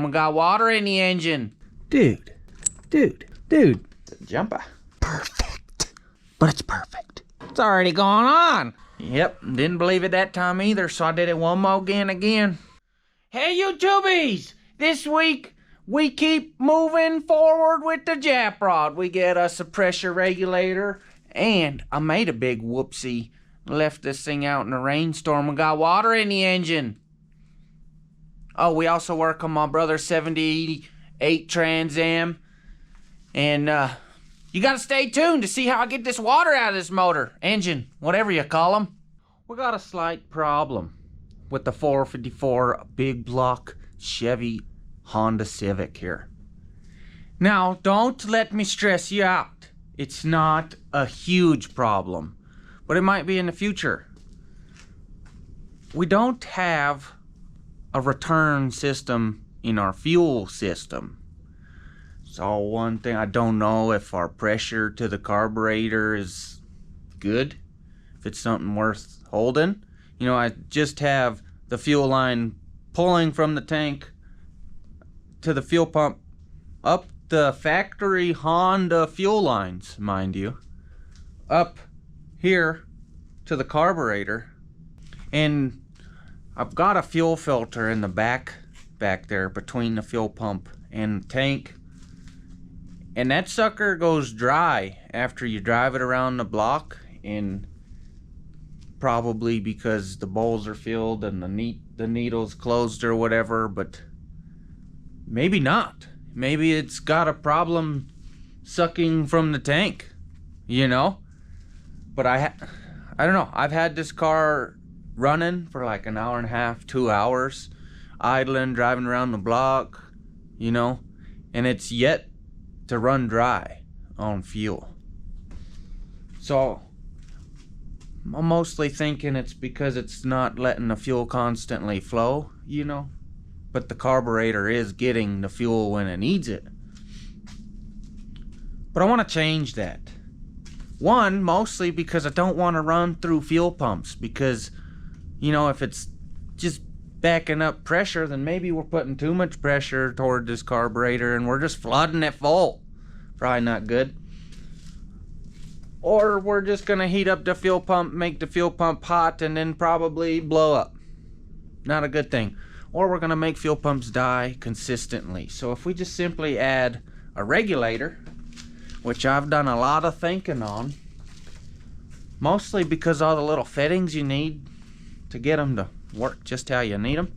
We got water in the engine. Dude. It's a jumper. Perfect. But it's perfect. It's already going on. Yep, didn't believe it that time either, so I did it one more again. Hey, YouTubies! This week, we keep moving forward with the Jap Rod. We get us a pressure regulator, and I made a big whoopsie. Left this thing out in a rainstorm. We got water in the engine. Oh, we also work on my brother's 78 Trans Am. And, you gotta stay tuned to see how I get this water out of this motor, engine, whatever you call them. We got a slight problem with the 454 big block Chevy Honda Civic here. Now, don't let me stress you out. It's not a huge problem, but it might be in the future. We don't have a return system in our fuel system. So one thing, I don't know if our pressure to the carburetor is good, if it's something worth holding. You know, I just have the fuel line pulling from the tank to the fuel pump up the factory Honda fuel lines, mind you, up here to the carburetor. And I've got a fuel filter in the back there between the fuel pump and the tank. And that sucker goes dry after you drive it around the block, and probably because the bowls are filled and the needle's closed or whatever, but maybe not. Maybe it's got a problem sucking from the tank, you know? But I don't know. I've had this car running for like an hour and a half, 2 hours, idling, driving around the block, you know, and it's yet to run dry on fuel. So I'm mostly thinking it's because it's not letting the fuel constantly flow, you know, but the carburetor is getting the fuel when it needs it. But I want to change that. One, mostly because I don't want to run through fuel pumps, because, you know, if it's just backing up pressure, then maybe we're putting too much pressure toward this carburetor and we're just flooding it full. Probably not good. Or we're just gonna heat up the fuel pump, make the fuel pump hot, and then probably blow up. Not a good thing. Or we're gonna make fuel pumps die consistently. So if we just simply add a regulator, which I've done a lot of thinking on, mostly because all the little fittings you need to get them to work just how you need them.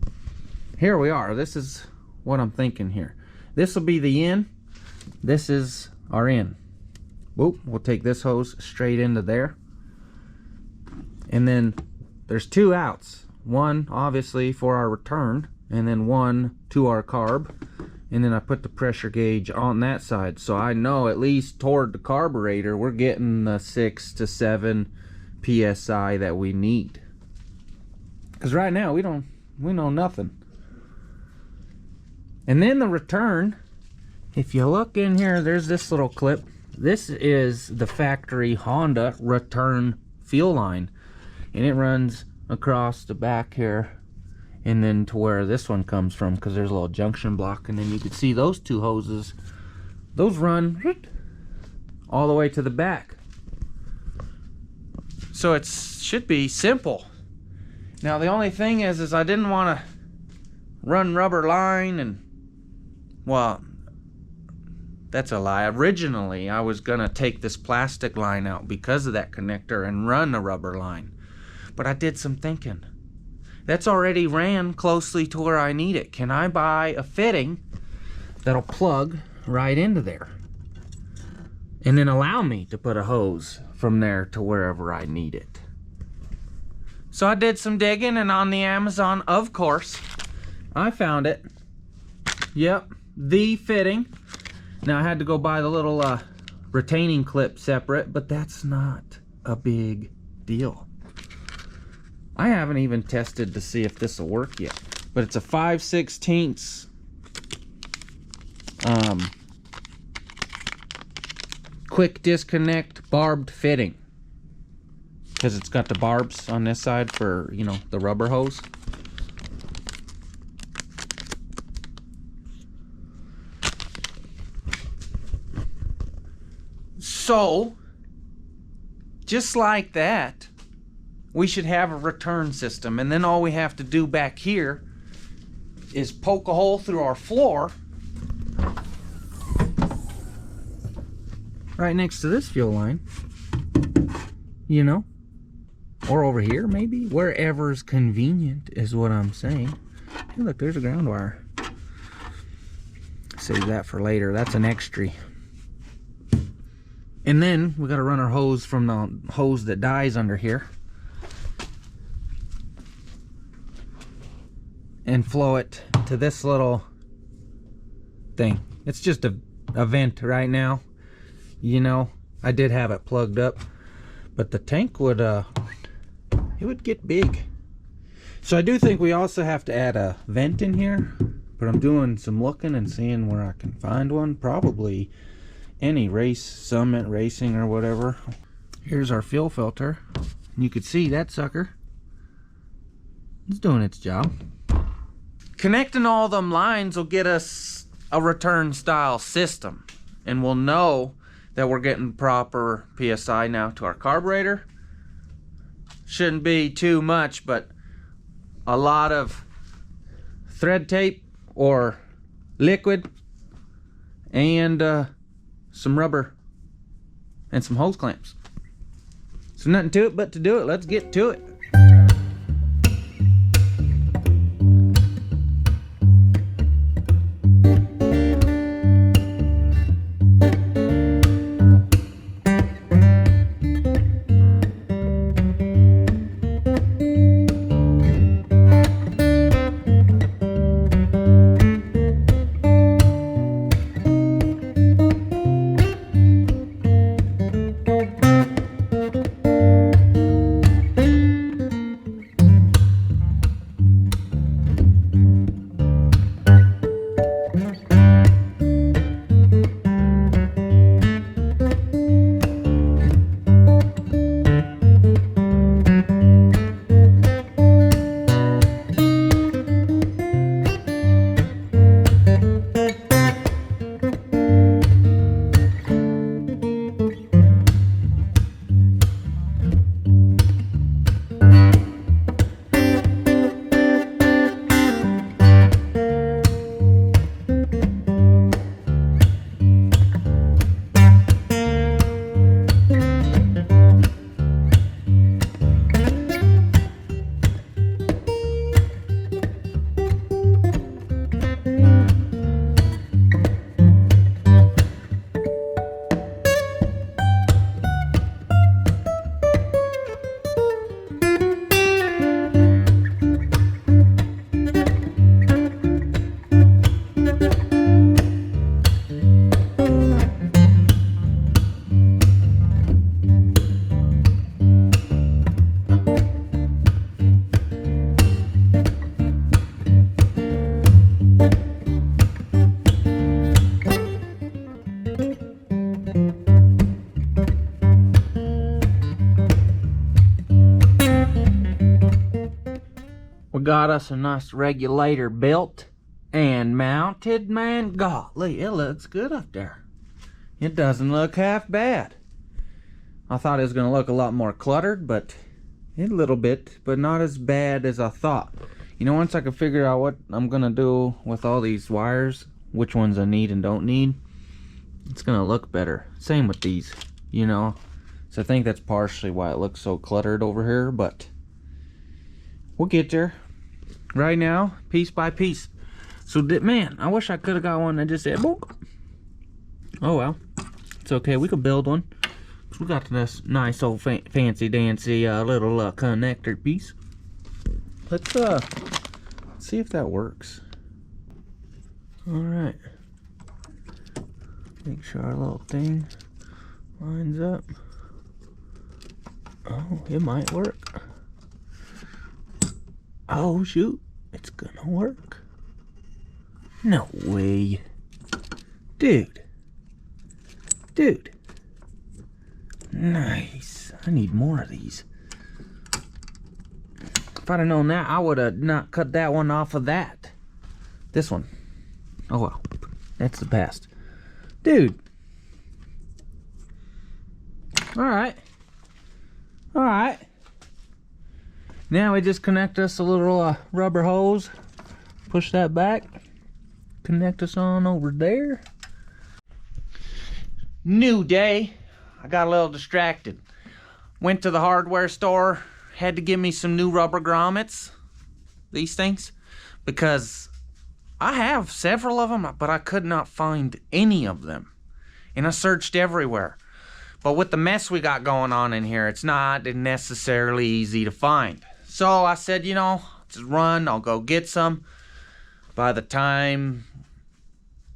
Here we are. This is what I'm thinking here. This will be the in. This is our in. Whoop, we'll take this hose straight into there. And then there's two outs. One obviously for our return, and then one to our carb. And then I put the pressure gauge on that side, so I know at least toward the carburetor we're getting the 6 to 7 psi that we need. Because right now we know nothing. And then the return, if you look in here, there's this little clip. This is the factory Honda return fuel line, and it runs across the back here and then to where this one comes from, because there's a little junction block, and then you can see those two hoses, those run all the way to the back. So it should be simple. Now the only thing is I didn't want to run rubber line, and well, that's a lie. Originally I was gonna take this plastic line out because of that connector and run a rubber line, but I did some thinking. That's already ran closely to where I need it. Can I buy a fitting that'll plug right into there and then allow me to put a hose from there to wherever I need it? So I did some digging, and on the Amazon, of course, I found it. Yep, the fitting. Now I had to go buy the little retaining clip separate, but that's not a big deal. I haven't even tested to see if this will work yet, but it's a 5/16 quick disconnect barbed fitting, because it's got the barbs on this side for, you know, the rubber hose. So, just like that, we should have a return system. And then all we have to do back here is poke a hole through our floor right next to this fuel line, you know, or over here maybe, wherever's convenient is what I'm saying. Hey, look, there's a ground wire. Save that for later. That's an extra. And then we got to run our hose from the hose that dies under here and flow it to this little thing. It's just a vent right now. You know, I did have it plugged up, but the tank would it would get big. So I do think we also have to add a vent in here, but I'm doing some looking and seeing where I can find one. Probably any race, Summit Racing or whatever. Here's our fuel filter. You could see that sucker. It's doing its job. Connecting all them lines will get us a return style system, and we'll know that we're getting proper PSI now to our carburetor. Shouldn't be too much, but a lot of thread tape or liquid and some rubber and some hose clamps. So nothing to it but to do it. Let's get to it. We got us a nice regulator built and mounted, man. Golly, it looks good up there. It doesn't look half bad. I thought it was going to look a lot more cluttered, but a little bit, but not as bad as I thought. You know, once I can figure out what I'm going to do with all these wires, which ones I need and don't need, it's going to look better. Same with these, you know. So I think that's partially why it looks so cluttered over here, but we'll get there. Right now, piece by piece. So, man, I wish I could have got one that just said, boop. Oh, well. It's okay. We could build one. We got this nice old fancy-dancy little connector piece. Let's see if that works. Alright. Make sure our little thing lines up. Oh, it might work. Oh, shoot. It's gonna work. No way. Dude. Dude. Nice. I need more of these. If I'd have known that, I would have not cut that one off of that. This one. Oh well. That's the past. Dude. All right. All right. Now we just connect us a little rubber hose. Push that back. Connect us on over there. New day. I got a little distracted. Went to the hardware store. Had to give me some new rubber grommets. These things. Because I have several of them, but I could not find any of them. And I searched everywhere. But with the mess we got going on in here, it's not necessarily easy to find. So I said, you know, just run, I'll go get some. By the time,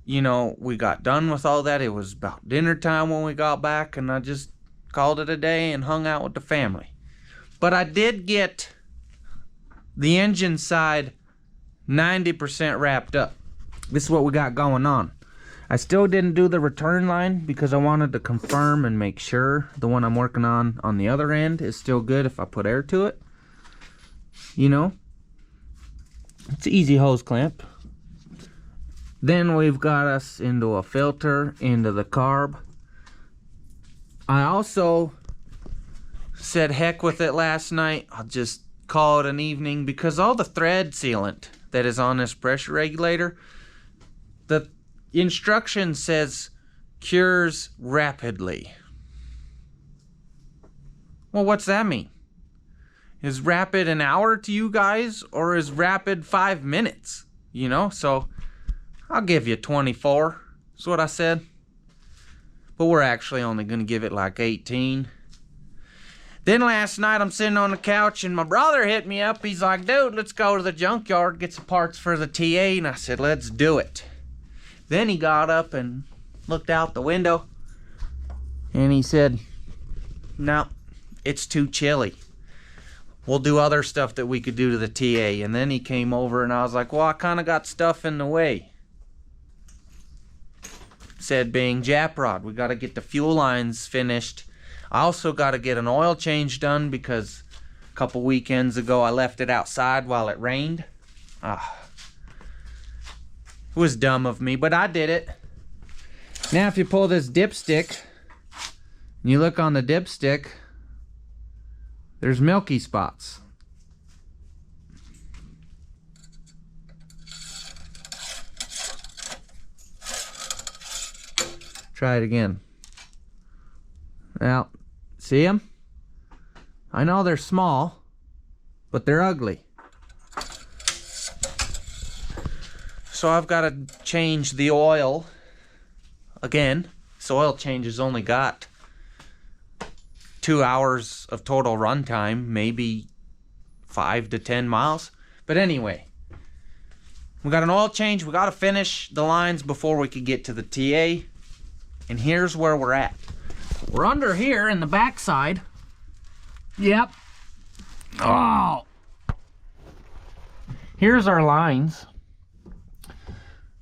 you know, we got done with all that, it was about dinner time when we got back, and I just called it a day and hung out with the family. But I did get the engine side 90% wrapped up. This is what we got going on. I still didn't do the return line because I wanted to confirm and make sure the one I'm working on the other end is still good if I put air to it. You know, it's an easy hose clamp. Then we've got us into a filter, into the carb. I also said heck with it last night. I'll just call it an evening because all the thread sealant that is on this pressure regulator, the instruction says cures rapidly. Well, what's that mean? Is rapid an hour to you guys, or is rapid 5 minutes? You know, so I'll give you 24. That's what I said. But we're actually only going to give it like 18. Then last night I'm sitting on the couch and my brother hit me up. He's like, dude, let's go to the junkyard, get some parts for the TA. And I said, let's do it. Then he got up and looked out the window. And he said, no, it's too chilly. We'll do other stuff that we could do to the TA. And then he came over and I was like, well, I kind of got stuff in the way. Said being Japrod, we got to get the fuel lines finished. I also got to get an oil change done because a couple weekends ago I left it outside while it rained. It was dumb of me, but I did it. Now if you pull this dipstick and you look on the dipstick, there's milky spots. Try it again. Now, see them? I know they're small, but they're ugly. So I've got to change the oil again. This oil change has only got 2 hours of total runtime, maybe 5 to 10 miles. But anyway, we got an oil change. We got to finish the lines before we could get to the TA. And here's where we're at. We're under here in the backside. Yep. Oh. Here's our lines.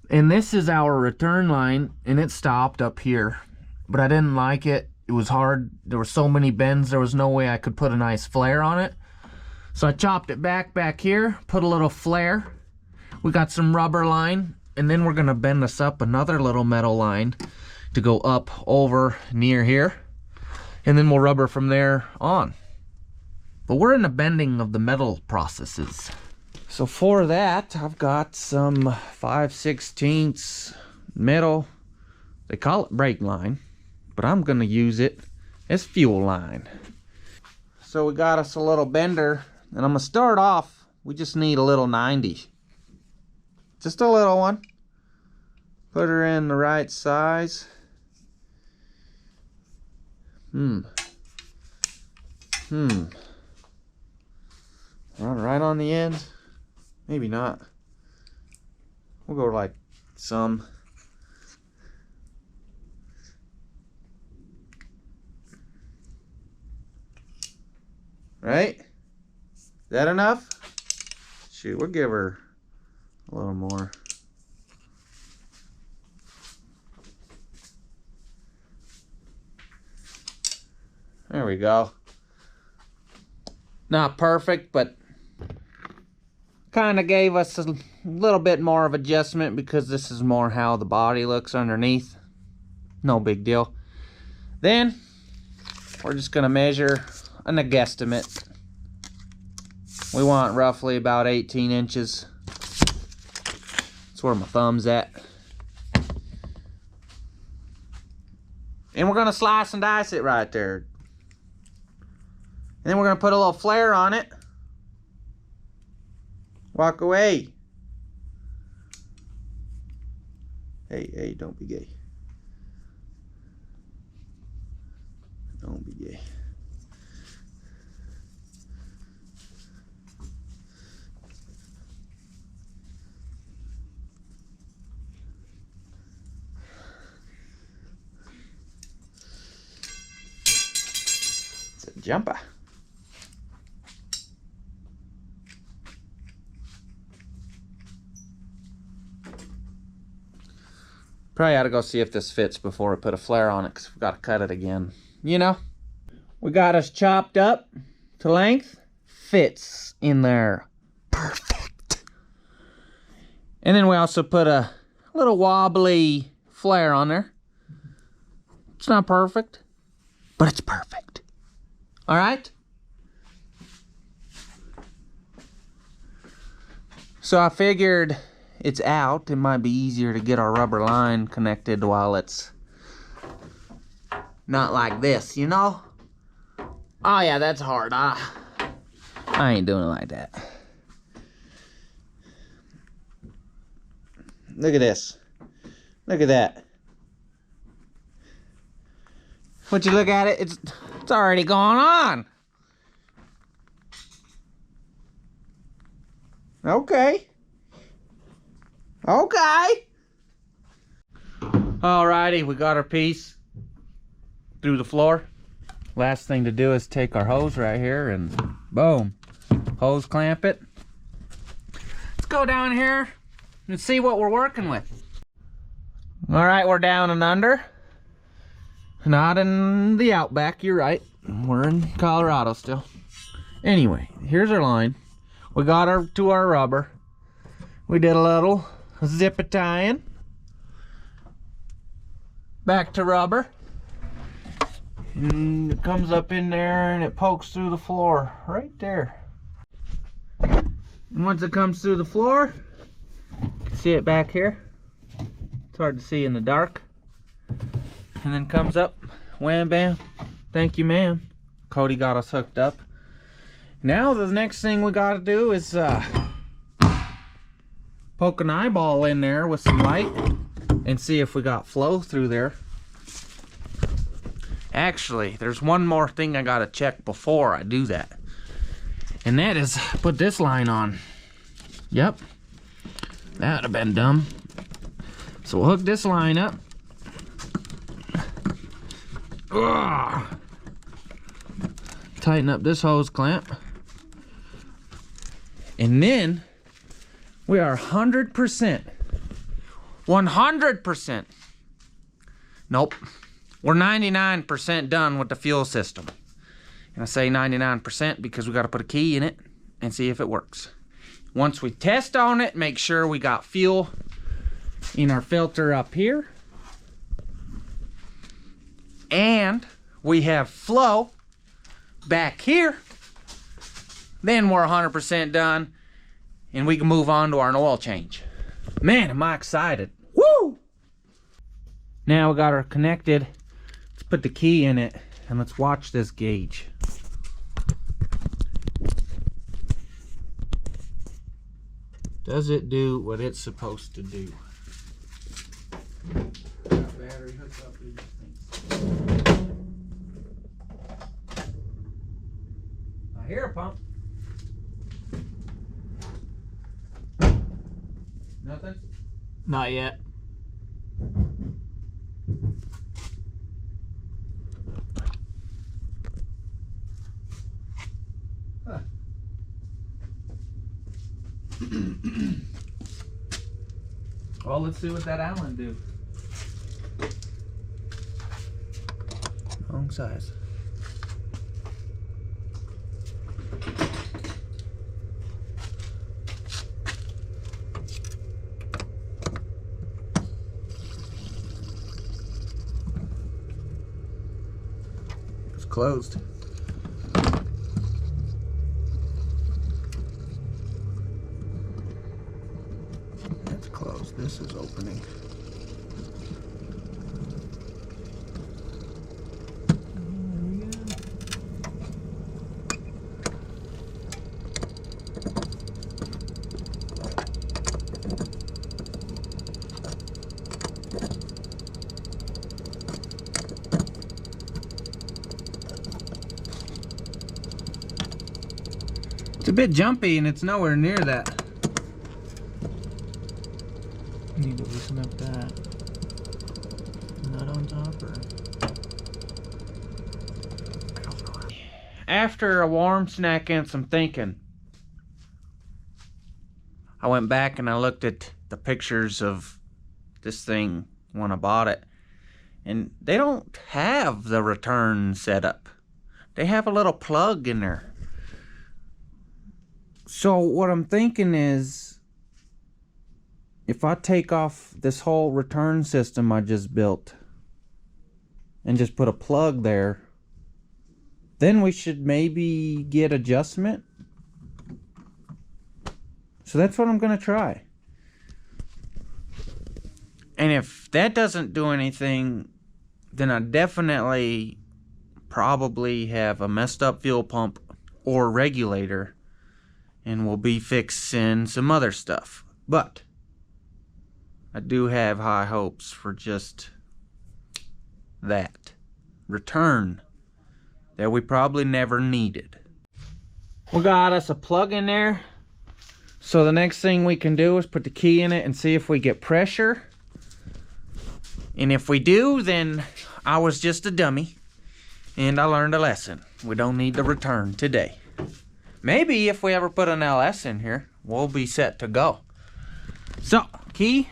And this is our return line, and it stopped up here. But I didn't like it. It was hard. There were so many bends, there was no way I could put a nice flare on it. So I chopped it back here, put a little flare. We got some rubber line, and then we're gonna bend this up another little metal line to go up over near here. And then we'll rubber from there on. But we're in the bending of the metal processes. So for that, I've got some 5/16 metal. They call it brake line, but I'm gonna use it as fuel line. So we got us a little bender, and I'm gonna start off, we just need a little 90. Just a little one. Put her in the right size. Right on the end. Maybe not. We'll go like some. Right? Is that enough? Shoot, we'll give her a little more. There we go. Not perfect, but kind of gave us a little bit more of adjustment because this is more how the body looks underneath. No big deal. Then we're just gonna measure a guesstimate. We want roughly about 18 inches. That's where my thumb's at. And we're gonna slice and dice it right there. And then we're gonna put a little flare on it. Walk away. Hey, don't be gay. Don't be gay. It's a jumper. Probably ought to go see if this fits before we put a flare on it, because we've got to cut it again. You know, we got us chopped up to length. Fits in there. Perfect. And then we also put a little wobbly flare on there. It's not perfect, But it's perfect. all right? So I figured it's out. It might be easier to get our rubber line connected while it's not like this, you know? Oh yeah, that's hard. I ain't doing it like that. Look at this. Look at that. Once you look at it, it's already going on. Okay. Okay. Alrighty, we got our piece through the floor. Last thing to do is take our hose right here and boom, hose clamp it. Let's go down here and see what we're working with. Alright, we're down and under. Not in the outback, you're right. We're in Colorado still. Anyway, here's our line. We got her to our rubber. We did a little zip tying. Back to rubber. And it comes up in there and it pokes through the floor right there. And once it comes through the floor, you can see it back here. It's hard to see in the dark. And then comes up, wham bam, thank you ma'am. Cody got us hooked up. Now the next thing we gotta do is poke an eyeball in there with some light and see if we got flow through there. Actually, there's one more thing I gotta check before I do that. And that is put this line on. Yep. That would have been dumb. So we'll hook this line up. Ugh. Tighten up this hose clamp. And then we are 100%. 100%. Nope. We're 99% done with the fuel system. And I say 99% because we got to put a key in it and see if it works. Once we test on it, make sure we got fuel in our filter up here. And we have flow back here. Then we're 100% done and we can move on to our oil change. Man, am I excited. Woo! Now we got her connected. Let's put the key in it and let's watch this gauge. Does it do what it's supposed to do? Battery hooked up to these things. I hear a pump. Nothing? Not yet. Huh. Well, let's see what that Allen do. Wrong size. closed. That's closed. This is opening. It's a bit jumpy and it's nowhere near that. You need to loosen up that nut on top, or? After a warm snack and some thinking, I went back and I looked at the pictures of this thing when I bought it. And they don't have the return setup. They have a little plug in there. So what I'm thinking is, if I take off this whole return system I just built and just put a plug there, then we should maybe get adjustment. So that's what I'm gonna try. And if that doesn't do anything, then I definitely probably have a messed up fuel pump or regulator, and we'll be fixing some other stuff. But I do have high hopes for just that return that we probably never needed. We got us a plug in there. So the next thing we can do is put the key in it and see if we get pressure. And if we do, then I was just a dummy and I learned a lesson. We don't need the return today. Maybe if we ever put an LS in here, we'll be set to go. So, key,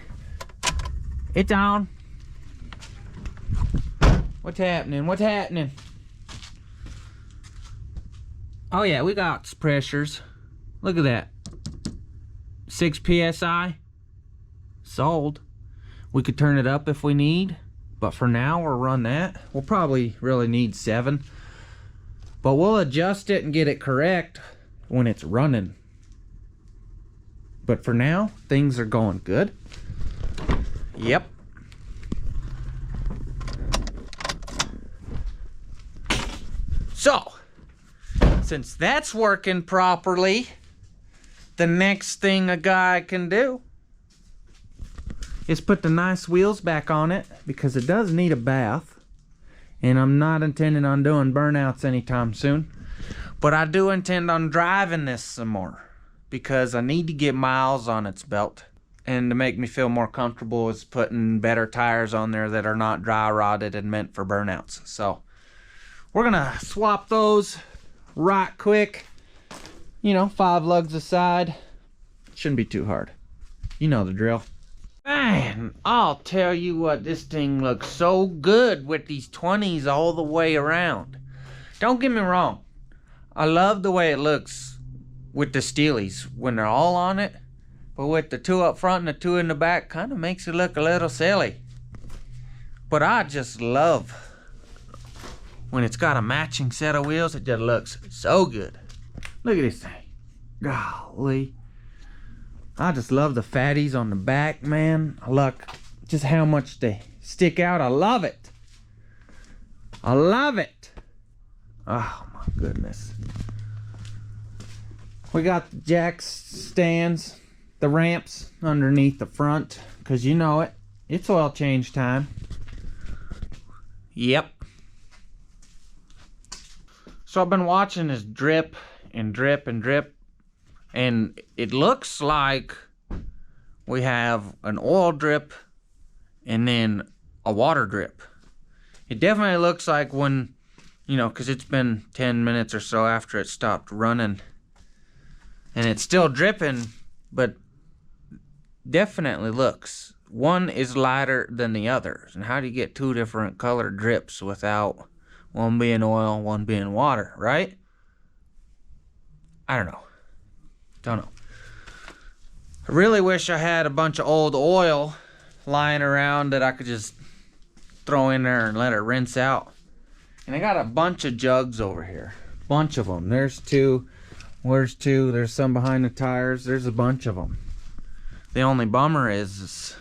it's on. What's happening? What's happening? Oh yeah, we got pressures. Look at that. 6 PSI. Sold. We could turn it up if we need, but for now we'll run that. We'll probably really need 7. But we'll adjust it and get it correct when it's running. But for now, things are going good. Yep. So, since that's working properly, the next thing a guy can do is put the nice wheels back on it, because it does need a bath. And I'm not intending on doing burnouts anytime soon. But I do intend on driving this some more, because I need to get miles on its belt. And to make me feel more comfortable is putting better tires on there that are not dry rotted and meant for burnouts. So we're gonna swap those right quick. You know, 5 lugs aside. Shouldn't be too hard. You know the drill. Man, I'll tell you what, this thing looks so good with these 20s all the way around. Don't get me wrong. I love the way it looks with the Steelies when they're all on it. But with the 2 up front and the 2 in the back, kind of makes it look a little silly. But I just love when it's got a matching set of wheels. It just looks so good. Look at this thing. Golly. I just love the fatties on the back, man. Look just how much they stick out. I love it. I love it. Oh my goodness. We got the jack stands, the ramps underneath the front, because you know it. It's oil change time. Yep. So I've been watching this drip and drip and drip. And it looks like we have an oil drip and then a water drip. It definitely looks like when, you know, because it's been 10 minutes or so after it stopped running. And it's still dripping, but definitely looks. One is lighter than the others. And how do you get 2 different colored drips without one being oil, one being water, right? I don't know. Don't know. I really wish I had a bunch of old oil lying around that I could just throw in there and let it rinse out. And I got a bunch of jugs over here. Bunch of them. There's two. Where's two? There's some behind the tires. There's a bunch of them. The only bummer is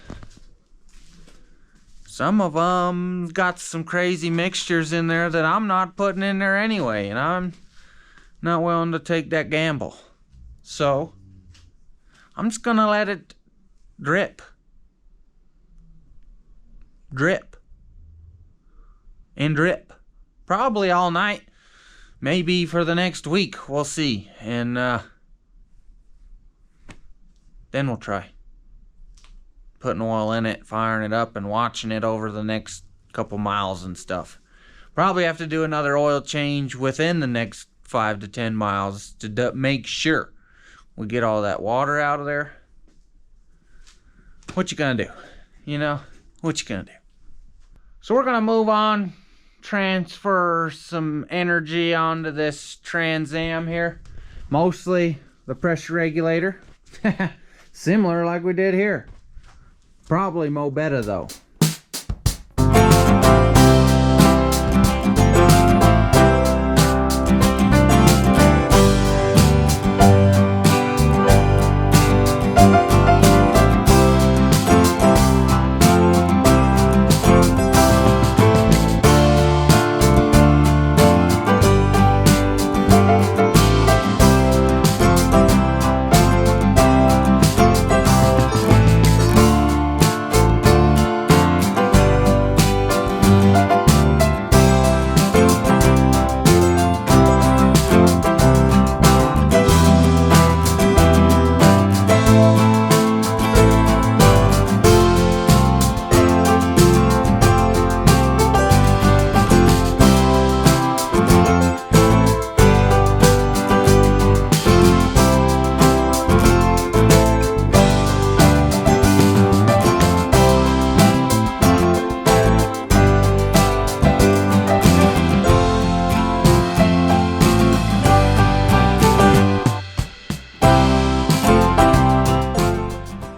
some of them got some crazy mixtures in there that I'm not putting in there anyway. And I'm not willing to take that gamble. So, I'm just gonna let it drip. Drip. And drip. Probably all night. Maybe for the next week. We'll see. And then we'll try putting oil in it, firing it up, and watching it over the next couple miles and stuff. Probably have to do another oil change within the next 5 to 10 miles to make sure we get all that water out of there. What you gonna do? You know, what you gonna do? So we're gonna move on, transfer some energy onto this Trans Am here. Mostly the pressure regulator. Similar like we did here. Probably mo better though.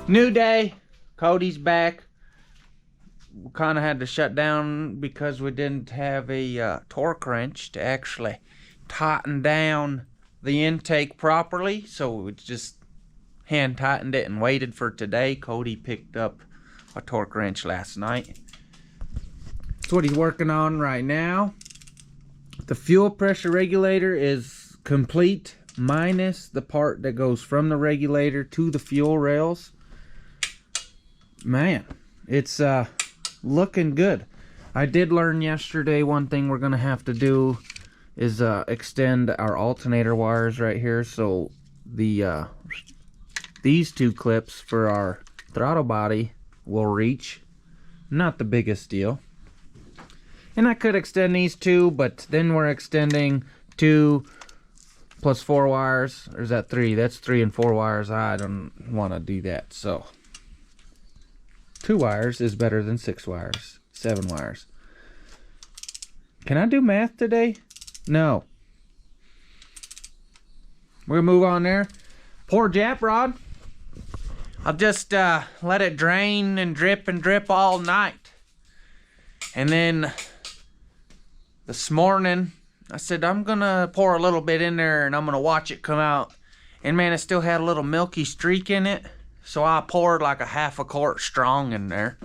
New day. Cody's back. We kind of had to shut down because we didn't have a torque wrench to actually tighten down the intake properly. So we just hand tightened it and waited for today. Cody picked up a torque wrench last night. That's what he's working on right now. The fuel pressure regulator is complete, minus the part that goes from the regulator to the fuel rails. Man, it's looking good. I did learn yesterday one thing we're gonna have to do is extend our alternator wires right here, so the these two clips for our throttle body will reach. Not the biggest deal. And I could extend these two, but then we're extending 2 plus 4 wires. Or is that 3? That's 3 and 4 wires. I don't want to do that, so 2 wires is better than 6 wires, 7 wires. Can I do math today? No. We're gonna move on there. Pour Jap rod. I'll just let it drain and drip all night. And then this morning, I said I'm gonna pour a little bit in there and I'm gonna watch it come out. And man, it still had a little milky streak in it. So I poured like a half a quart strong in there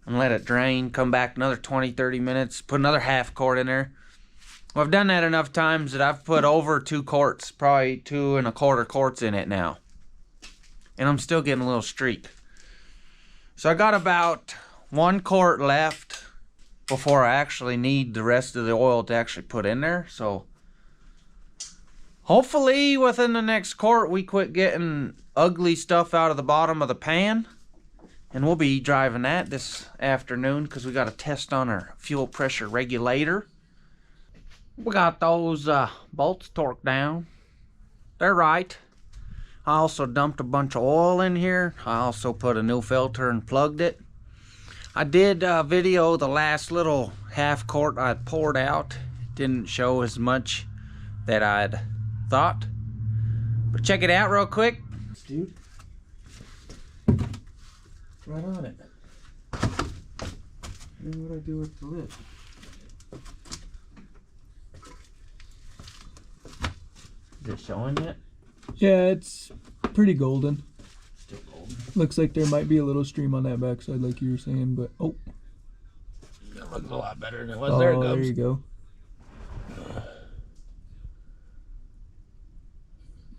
and let it drain, come back another 20-30 minutes, put another half quart in there. Well, I've done that enough times that I've put over 2 quarts, probably 2 1/4 quarts in it now. And I'm still getting a little streak. So I got about 1 quart left before I actually need the rest of the oil to actually put in there. So hopefully within the next quart we quit getting ugly stuff out of the bottom of the pan, and we'll be driving that this afternoon because we got a test on our fuel pressure regulator. We got those bolts torqued down. They're right. I also dumped a bunch of oil in here. I also put a new filter and plugged it. I did video the last little half quart I poured out. It didn't show as much that I'd thought, but check it out real quick. Dude, right on it. And what I do with the lid? Is it showing yet? Yeah, it's pretty golden. Still golden. Looks like there might be a little stream on that backside, like you were saying, but oh. It looks a lot better than it was. There it Oh, goes. there you go.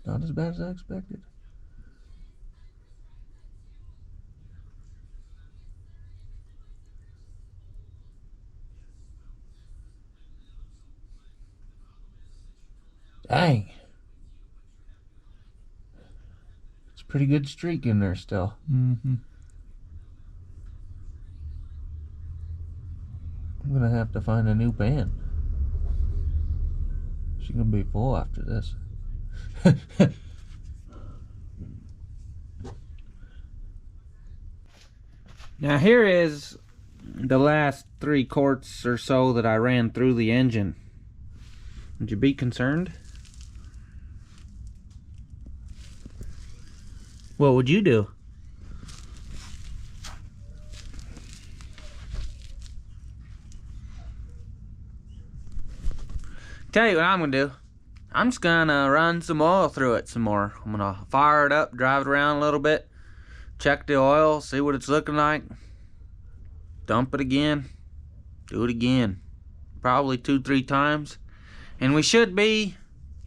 Not as bad as I expected. Dang. It's a pretty good streak in there still. Mm-hmm. I'm gonna have to find a new band. She's gonna be full after this. Now here is the last 3 quarts or so that I ran through the engine. Would you be concerned? What would you do? Tell you what I'm gonna do. I'm just gonna run some oil through it some more. I'm gonna fire it up, drive it around a little bit, check the oil, see what it's looking like, dump it again, do it again, probably 2-3 times, and we should be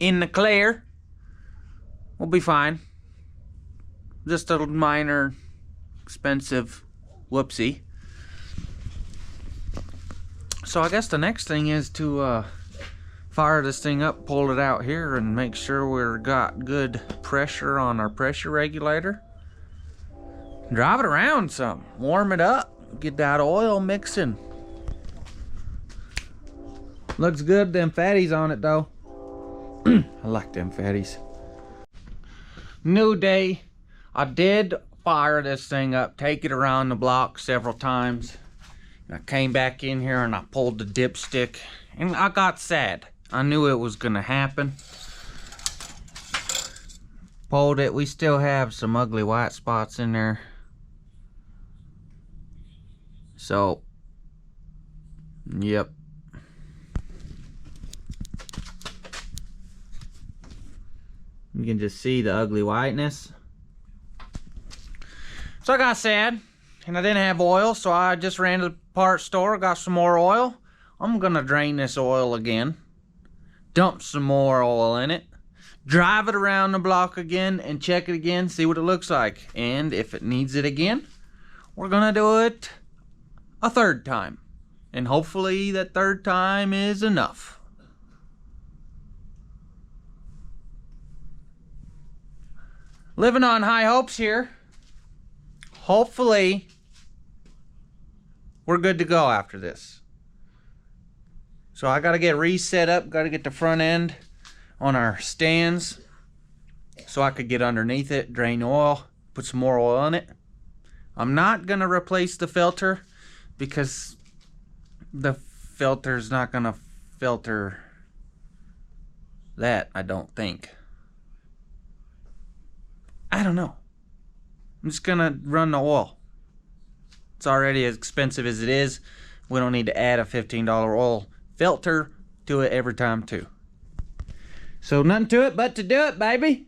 in the clear. We'll be fine. Just a minor expensive whoopsie. So I guess the next thing is to fire this thing up, pull it out here, and make sure we've got good pressure on our pressure regulator. Drive it around some, warm it up, get that oil mixing. Looks good, them fatties on it though. I like them fatties. New day. I did fire this thing up, take it around the block several times. I came back in here and I pulled the dipstick, and I got sad. I knew it was gonna happen. Pulled it. We still have some ugly white spots in there. So, yep. You can just see the ugly whiteness. So I got sad, and I didn't have oil, so I just ran to the parts store, got some more oil. I'm gonna drain this oil again, dump some more oil in it, drive it around the block again, and check it again, see what it looks like. And if it needs it again, we're gonna do it a 3rd time. And hopefully that 3rd time is enough. Living on high hopes here. Hopefully, we're good to go after this. So I gotta get reset up, gotta get the front end on our stands so I could get underneath it, drain oil, put some more oil in it. I'm not gonna replace the filter because the filter's not gonna filter that, I don't think. I don't know. I'm just gonna run the oil. It's already as expensive as it is. We don't need to add a $15 oil filter to it every time too. So nothing to it but to do it, baby.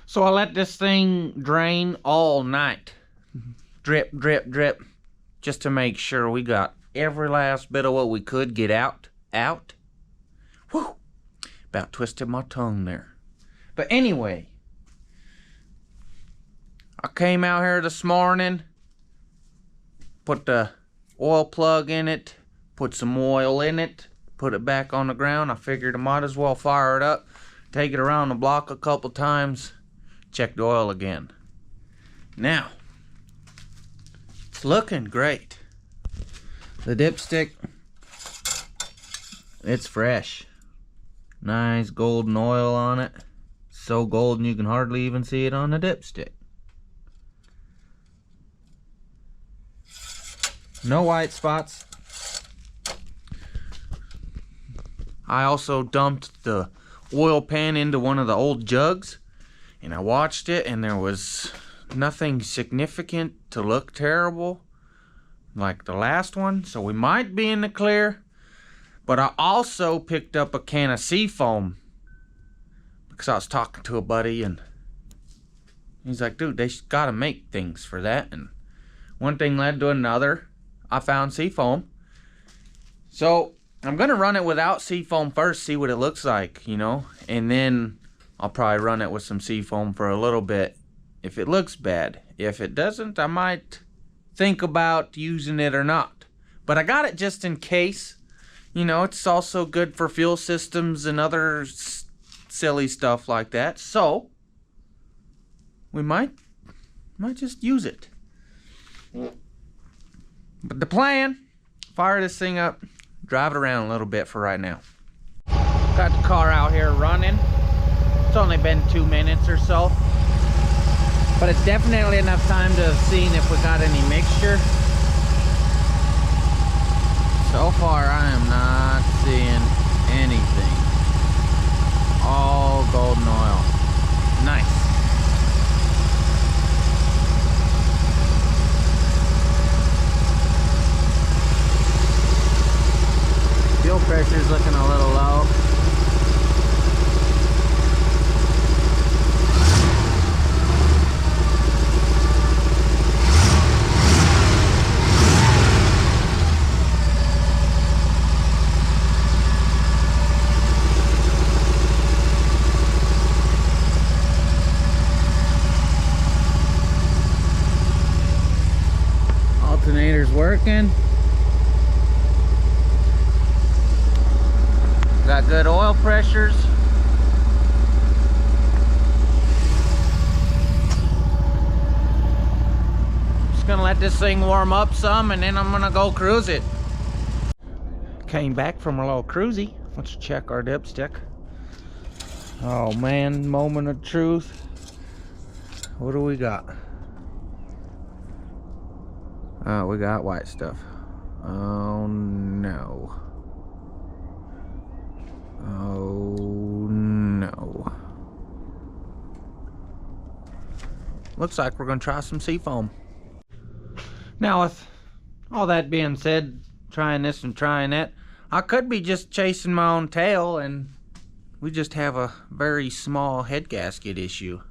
So I let this thing drain all night. Drip, drip, drip. Just to make sure we got every last bit of what we could get out. Whew. About twisted my tongue there. But anyway, I came out here this morning, put the oil plug in it, put some oil in it, put it back on the ground. I figured I might as well fire it up, take it around the block a couple times, check the oil again. Now, it's looking great. The dipstick, it's fresh. Nice golden oil on it. So golden you can hardly even see it on the dipstick. No white spots. I also dumped the oil pan into one of the old jugs, and I watched it, and there was nothing significant to look terrible like the last one, so we might be in the clear. But I also picked up a can of seafoam because I was talking to a buddy, and he's like, dude, they gotta make things for that. And one thing led to another. I found seafoam. So I'm gonna run it without seafoam first, see what it looks like, you know, and then I'll probably run it with some seafoam for a little bit if it looks bad. If it doesn't, I might think about using it or not. But I got it just in case. You know, it's also good for fuel systems and other silly stuff like that. So we might just use it. But the plan, fire this thing up, drive it around a little bit for right now. Got the car out here running. It's only been 2 minutes or so, but it's definitely enough time to have seen if we got any mixture. So far I am not seeing anything. All golden oil. Nice. Fuel pressure's looking a little low. Alternator's working. Got good oil pressures. Just gonna let this thing warm up some, and then I'm gonna go cruise it. Came back from a little cruisy. Let's check our dipstick. Oh man, moment of truth. What do we got? Oh, we got white stuff. Oh no. Oh no. Looks like we're gonna try some seafoam. Now, with all that being said, trying this and trying that, I could be just chasing my own tail and we just have a very small head gasket issue,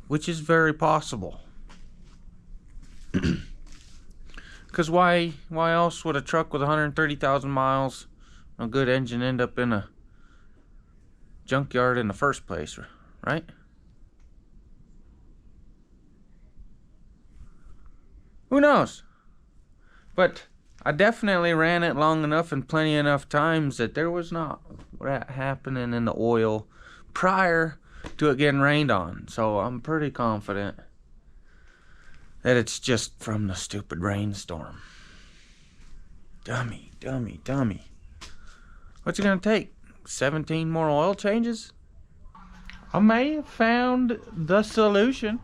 which is very possible. Because why else would a truck with 130,000 miles, a good engine, end up in a junkyard in the first place, right? Who knows? But I definitely ran it long enough and plenty enough times that there was not that happening in the oil prior to it getting rained on. So I'm pretty confident that it's just from the stupid rainstorm. Dummy. What's it gonna take? 17 more oil changes? I may have found the solution.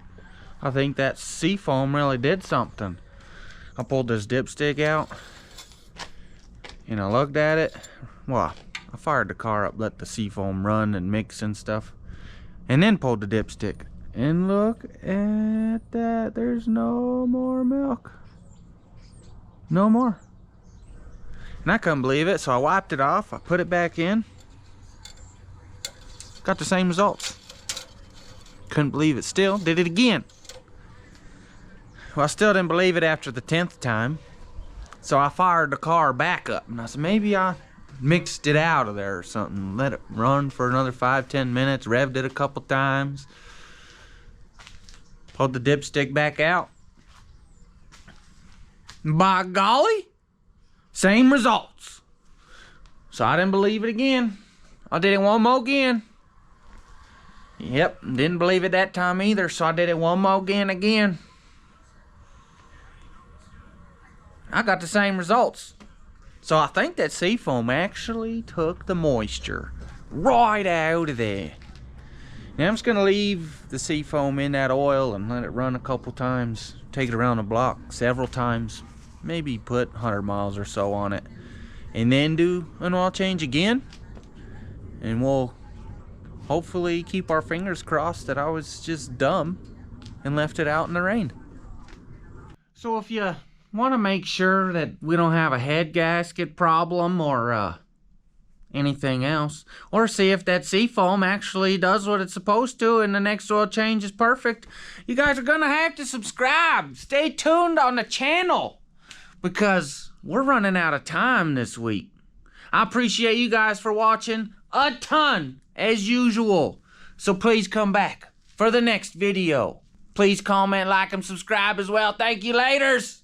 I think that seafoam really did something. I pulled this dipstick out and I looked at it. Well, I fired the car up, let the seafoam run and mix and stuff, and then pulled the dipstick. And look at that, there's no more milk. No more. And I couldn't believe it, so I wiped it off, I put it back in. Got the same results. Couldn't believe it still, did it again. Well, I still didn't believe it after the 10th time. So I fired the car back up, and I said maybe I mixed it out of there or something. Let it run for another 5-10 minutes, revved it a couple times. Pulled the dipstick back out. By golly, same results. So I didn't believe it again. I did it one more again. Yep, didn't believe it that time either, so I did it one more again. I got the same results. So I think that seafoam actually took the moisture right out of there. Now I'm just gonna leave the seafoam in that oil and let it run a couple times, take it around the block several times, maybe put 100 miles or so on it, and then do an oil change again. And we'll hopefully keep our fingers crossed that I was just dumb and left it out in the rain. So if you want to make sure that we don't have a head gasket problem or anything else, or see if that seafoam actually does what it's supposed to and the next oil change is perfect, you guys are gonna have to subscribe. Stay tuned on the channel because we're running out of time this week. I appreciate you guys for watching a ton as usual, so please come back for the next video. Please comment, like, and subscribe as well. Thank you, laters.